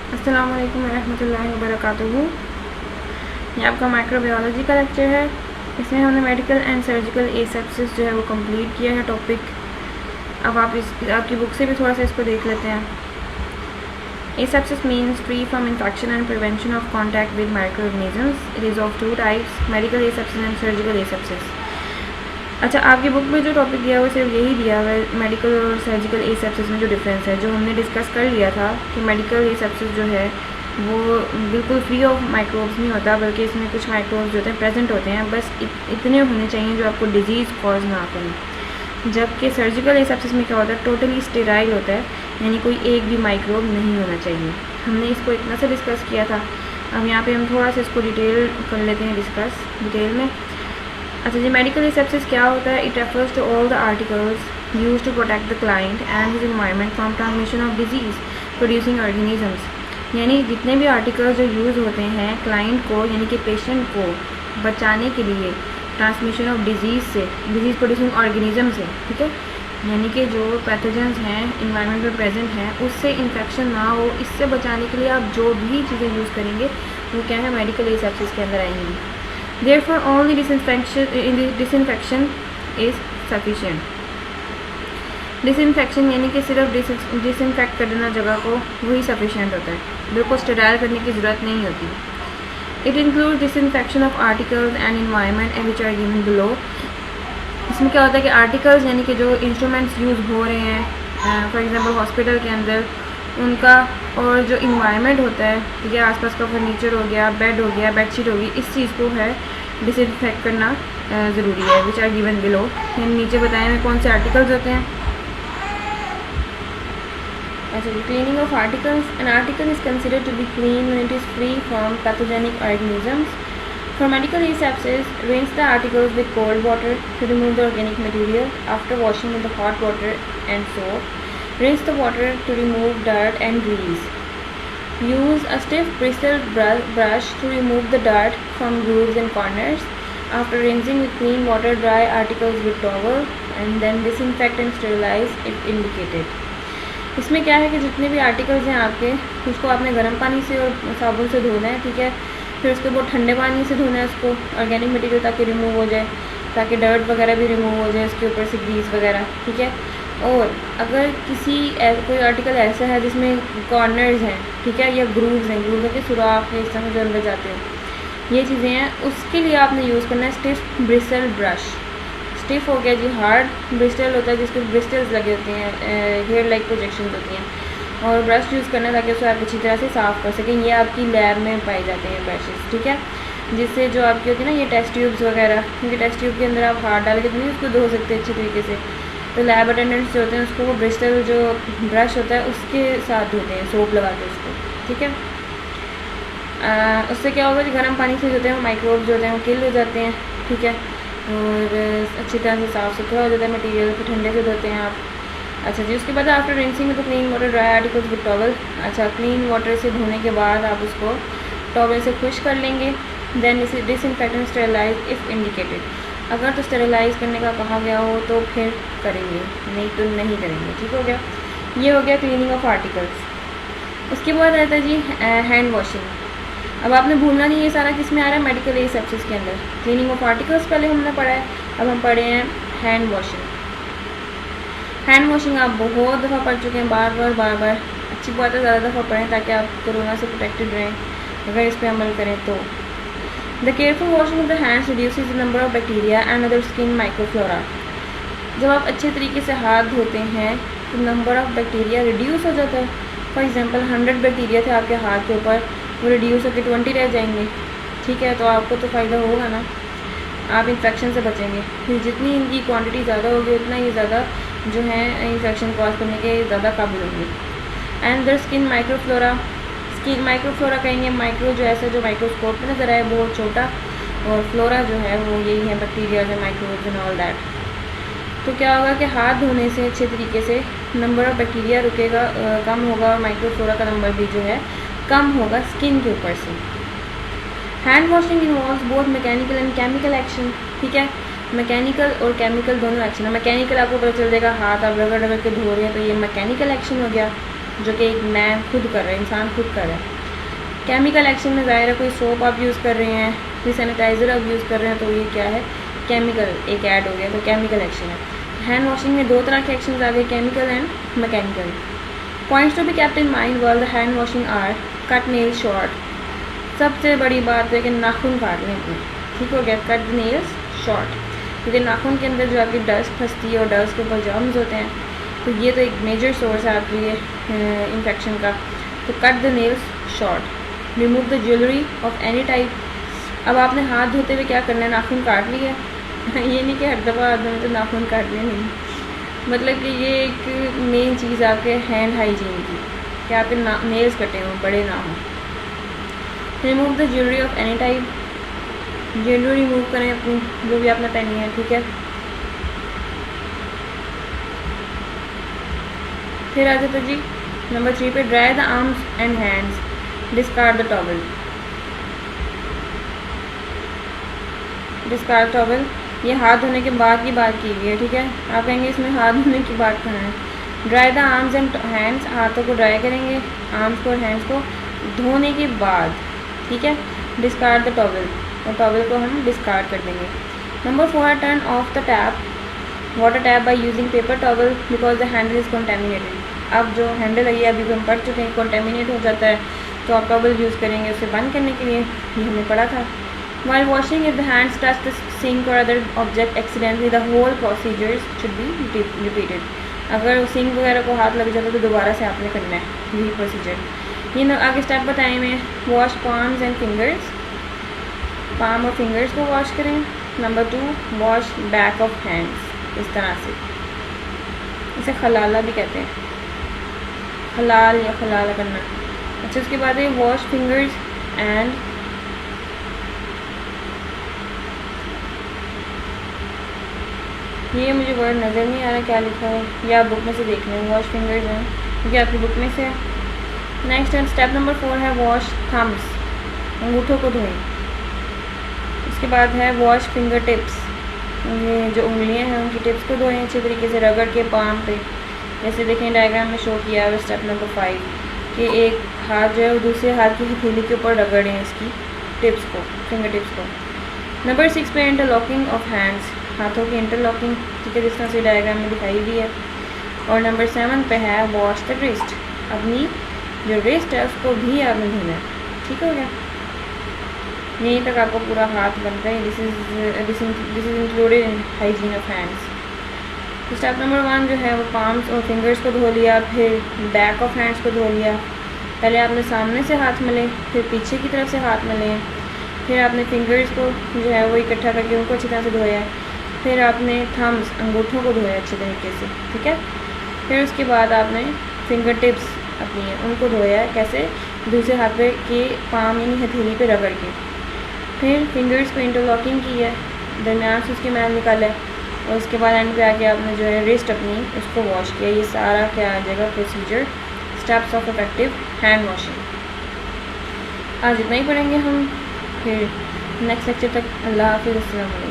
अस्सलाम वालेकुम रहमतुल्लाहि व बरकातुहू। ये आपका माइक्रोबायोलॉजी का लेक्चर है। इसमें हमने मेडिकल एंड सर्जिकल एसेप्सिस जो है वो कंप्लीट किया है टॉपिक। अब आप आपकी बुक से भी थोड़ा सा इसको देख लेते हैं। Asepsis means free from infection and prevention of contact with micro organisms. It is of two types, medical asepsis and surgical asepsis. अच्छा, आपकी बुक में जो टॉपिक दिया हुआ है सिर्फ यही दिया हुआ है, मेडिकल और सर्जिकल एसेप्सिस में जो डिफरेंस है, जो हमने डिस्कस कर लिया था कि मेडिकल एसेप्सिस जो है वो बिल्कुल फ्री ऑफ माइक्रोब्स नहीं होता, बल्कि इसमें कुछ माइक्रोब्स जो होते हैं प्रेजेंट होते हैं, बस इतने होने चाहिए जो आपको डिजीज़ कॉज ना करें। जबकि सर्जिकल एसेप्सिस में क्या होता है, टोटली स्टेराइल होता है, यानी कोई एक भी माइक्रोब नहीं होना चाहिए। हमने इसको इतना से डिस्कस किया था। अब यहाँ पे हम थोड़ा सा इसको डिटेल कर लेते हैं, डिस्कस डिटेल में। अच्छा जी, मेडिकल एसेप्सिस क्या होता है? It refers to all the articles use to protect the client and his environment from transmission of disease producing organisms. यानी जितने भी आर्टिकल्स जो यूज़ होते हैं क्लाइंट को यानी कि पेशेंट को बचाने के लिए ट्रांसमिशन ऑफ डिजीज़ से, डिजीज़ प्रोड्यूसिंग ऑर्गेनिज्म से, ठीक है, यानी कि जो पैथोजेंस हैं इन्वायरमेंट में प्रेजेंट हैं उससे इन्फेक्शन ना हो, इससे बचाने के लिए आप जो भी चीज़ें यूज़ करेंगे वो क्या है, मेडिकल एसेप्सिस के अंदर आएंगी। Therefore, only disinfection is sufficient. Disinfection यानी कि सिर्फ डिसइंफेक्ट कर देना जगह को, वही सफिशिएंट होता है, बिल्कुल स्टेराइल करने की ज़रूरत नहीं होती। It include disinfection of articles and environment which are given below. इसमें क्या होता है कि आर्टिकल्स यानी कि जो इंस्ट्रूमेंट्स यूज़ हो रहे हैं फॉर एग्जांपल हॉस्पिटल के अंदर, उनका, और जो इन्वायरमेंट होता है, ठीक है, आसपास का फर्नीचर हो गया, बेड हो गया, बेडशीट होगी, इस चीज़ को है डिसइंफेक्ट करना ज़रूरी है। विच आर गिवन बिलो, यानी नीचे बताए हुए कौन से आर्टिकल्स होते हैं। अच्छा जी, cleaning of articles. An article is considered to be clean when it is free from pathogenic organisms. For medical asepsis, rinse the articles with cold water to remove the organic material. After washing with the hot water and soap, rinse the water to remove dirt and grease. Use a stiff bristled brush to remove the dirt from grooves and corners. After rinsing with clean water, dry articles with towel and then disinfect and sterilize if indicated. इसमें क्या है कि जितने भी articles हैं आपके, उसको आपने गर्म पानी से और साबुन से धोना है, ठीक है, फिर उसके बहुत ठंडे पानी से धोना है उसको, ऑर्गेनिक मटेरियल ताकि रिमूव हो जाए, ताकि डर्ट वगैरह भी रिमूव हो जाए उसके ऊपर से, ग्रीस वगैरह, ठीक है। और अगर कोई आर्टिकल ऐसा है जिसमें कॉर्नर्स हैं, ठीक है, या ग्रूव्स हैं, ग्रूव्स के सुराख है इस तरह जो अंदर जाते हैं, ये चीज़ें हैं, उसके लिए आपने यूज़ करना है स्टिफ ब्रिस्टल ब्रश। स्टिफ हो गया जी, हार्ड ब्रिस्टल होता है जिसके ब्रिस्टल्स लगे होते हैं, हेयर लाइक प्रोजेक्शन होती हैं, और ब्रश यूज़ करना ताकि उसे आप अच्छी तरह से साफ़ कर सकें। ये आपकी लैब में पाए जाते हैं ब्रशेस, ठीक है, जिससे जो आपकी होती है ना ये टेस्ट ट्यूब्स वगैरह, क्योंकि टेस्ट ट्यूब के अंदर आप हाथ डाल के तो नहीं उसको धो सकते अच्छे तरीके से, तो लैब अटेंडेंट्स जो होते हैं उसको वो ब्रिस्टल जो ब्रश होता है उसके साथ धोते हैं, सोप लगा के उसको, ठीक है। उससे क्या होगा कि गर्म पानी से जो होते हैं माइक्रोब जो होते हैं वो किल हो जाते हैं, ठीक है, और अच्छी तरह से साफ़ सुथरा हो जाता है मटीरियल, फिर ठंडे से धोते हैं आप। अच्छा जी, उसके बाद आफ्टर रिंसिंग तो clean water dry articles with towel. अच्छा, क्लीन वाटर से धोने के बाद आप उसको टॉवल से खुश कर लेंगे। Then disinfect and sterilise if indicated. अगर तो स्टेरिलाइज करने का कहा गया हो तो फिर करेंगे, नहीं तो नहीं करेंगे, ठीक हो गया। ये हो गया क्लीनिंग ऑफ आर्टिकल्स। उसके बाद आता है जी हैंड वॉशिंग। अब आपने भूलना नहीं, ये सारा किस में आ रहा है, मेडिकल एसेप्सिस के अंदर। क्लीनिंग ऑफ आर्टिकल्स पहले हमने पढ़ा है, अब हम पढ़े हैं हैंड वॉशिंग। हैंड वॉशिंग आप बहुत दफ़ा पढ़ चुके हैं, बार बार। अच्छी बात है ज़्यादा दफ़ा पढ़ें ताकि आप कोरोना से प्रोटेक्टेड रहें अगर इस पर अमल करें तो। The careful washing of the hands reduces the number of bacteria and other skin microflora. जब आप अच्छे तरीके से हाथ धोते हैं तो नंबर ऑफ बैक्टीरिया रिड्यूस हो जाता है। फॉर एग्जांपल 100 बैक्टीरिया थे आपके हाथ के ऊपर, वो रिड्यूस होकर 20 रह जाएंगे, ठीक है, तो आपको तो फ़ायदा होगा ना, आप इन्फेक्शन से बचेंगे। फिर जितनी इनकी क्वांटिटी ज़्यादा होगी उतना ये ज़्यादा जो है इन्फेक्शन कॉज करने के ज़्यादा काबिल होंगे। And their skin microflora. Skin microflora कहेंगे माइक्रो जो ऐसा जो माइक्रोस्कोप में नज़र आए बहुत छोटा, और फ्लोरा जो है वो यही है बैक्टीरिया जो माइक्रोब्स एंड ऑल दैट। तो क्या होगा कि हाथ धोने से अच्छे तरीके से नंबर ऑफ बैक्टीरिया रुकेगा, कम होगा, और माइक्रोफ्लोरा का नंबर भी जो है कम होगा स्किन के ऊपर से। Hand washing involves both mechanical and chemical action, ठीक है, मैकेनिकल और केमिकल दोनों एक्शन है। मैकेनिकल आपको पता चल जाएगा, हाथ आप रगड़ के धो रहे हैं तो ये मैकेनिकल एक्शन हो गया, जो कि एक मैन खुद कर रहा है, इंसान खुद कर रहा है। केमिकल एक्शन में ज़ाहिर है कोई सोप आप यूज़ कर रहे हैं, कोई सैनिटाइज़र आप यूज़ कर रहे हैं, तो ये क्या है, केमिकल एक ऐड हो गया, तो केमिकल एक्शन है। हैंड वॉशिंग में दो तरह के एक्शन आ गए, chemical and mechanical. Points to be kept in mind while the hand washing are cut nails short. सबसे बड़ी बात है कि नाखून काट लें अपने, ठीक हो गया, कट द नेल्स शॉर्ट, क्योंकि नाखून के अंदर जो आपकी डस्ट फंसती है और डस्ट के ऊपर जर्म्स होते हैं, तो ये तो एक मेजर सोर्स है आपके लिए इन्फेक्शन का। तो cut the nails short. Remove the jewellery of any type. अब आपने हाथ धोते हुए क्या करना है, नाखून काट लिया ये नहीं कि हर दफ़ा हाथ धोने तो नाखून काट लिया, नहीं, मतलब कि ये एक मेन चीज़ आपके हैंड हाइजीन की, कि आपके नेल्स कटे हों, बड़े ना हों। Remove the jewellery of any type. Jewellery remove करें अपनी, जो भी आपने पहनी है, ठीक है। फिर आ जाता जी नंबर 3 पे, dry the arms and hands, discard the towel. Discard towel, ये हाथ धोने के बाद की बात की हुई है, ठीक है। आप कहेंगे इसमें हाथ धोने की बात कहाँ है। Dry the arms and hands, हाथों को ड्राई करेंगे, आर्म्स को और हैंड्स को धोने के बाद, ठीक है। डिस्कार्ड द टॉवल, और टॉवल को हम डिस्कार्ड कर देंगे। Number 4, turn off the tap water tap by using paper towel because the handle is contaminated. अब जो हैंडल है ये अभी हम पढ़ चुके हैं, कॉन्टेमिनेट हो जाता है, तो आप टॉवल यूज़ करेंगे उसे बंद करने के लिए, ये हमने पढ़ा था। While washing, if the hands touch the sink or other object accidentally, the whole procedure should be repeated. अगर सिंक वगैरह को हाथ लग जाता तो दोबारा से आपने करना है, यही प्रोसीजर। ये आगे स्टेप बताएं मैं, wash palms and fingers, palm और फिंगर्स को वॉश करें। Number 2, wash back of hands, इस तरह से, इसे खलाला भी कहते हैं, खलाल या खलाला करना। अच्छा, उसके बाद है वॉश फिंगर्स एंड ये मुझे वर्ड नज़र नहीं आ रहा क्या लिखा है, या आप बुक में से देख लें, वॉश फिंगर्स हैं क्योंकि आपकी बुक में से है। नेक्स्ट एंड स्टेप नंबर 4 है वॉश थम्स, अंगूठों को धोएं। उसके बाद है वॉश फिंगर टिप्स, ये जो उंगलियां हैं उनकी टिप्स को धोएं अच्छे तरीके से, रगड़ के पाम पे, जैसे देखें डायग्राम में शो किया है स्टेप नंबर 5 कि एक हाथ जो है वो दूसरे हाथ की हथेली के ऊपर रगड़ें इसकी टिप्स को, फिंगर टिप्स को। नंबर 6 पे इंटरलॉकिंग ऑफ हैंड्स, हाथों की इंटरलॉकिंग, ठीक है, जिस तरह से डायग्राम में दिखाई हुई है। और नंबर 7 पे है वॉश द रिस्ट, अपनी जो रिस्ट है उसको भी आपने धोना है, ठीक हो गया। यहीं तक आपको पूरा हाथ बनता है, this is included in hygiene of hands. तो स्टेप नंबर 1 जो है वो पाम्स और फिंगर्स को धो लिया, फिर बैक ऑफ हैंड्स को धो लिया। पहले आपने सामने से हाथ मले, फिर पीछे की तरफ से हाथ मले, फिर आपने फिंगर्स को जो है वो इकट्ठा करके उनको अच्छी तरह से धोया है, फिर आपने थम्स अंगूठों को धोया अच्छे तरीके से, ठीक है। फिर उसके बाद आपने फिंगर टिप्स अपनी है उनको धोया है, कैसे, दूसरे हाथ पे के पाम यानी हथेली पे रगड़ के। फिर फिंगर्स को इंटरलॉकिंग की है, दरमियान से उसकी मैल निकाला है, और उसके बाद एंड पे आके आपने जो है रिस्ट अपनी उसको वॉश किया। ये सारा क्या आ जाएगा procedure, steps of effective hand washing. आज इतना ही पढ़ेंगे हम, फिर नेक्स्ट लेक्चर तक। अल्लाह हाफिज़, अस्सलाम वालेकुम।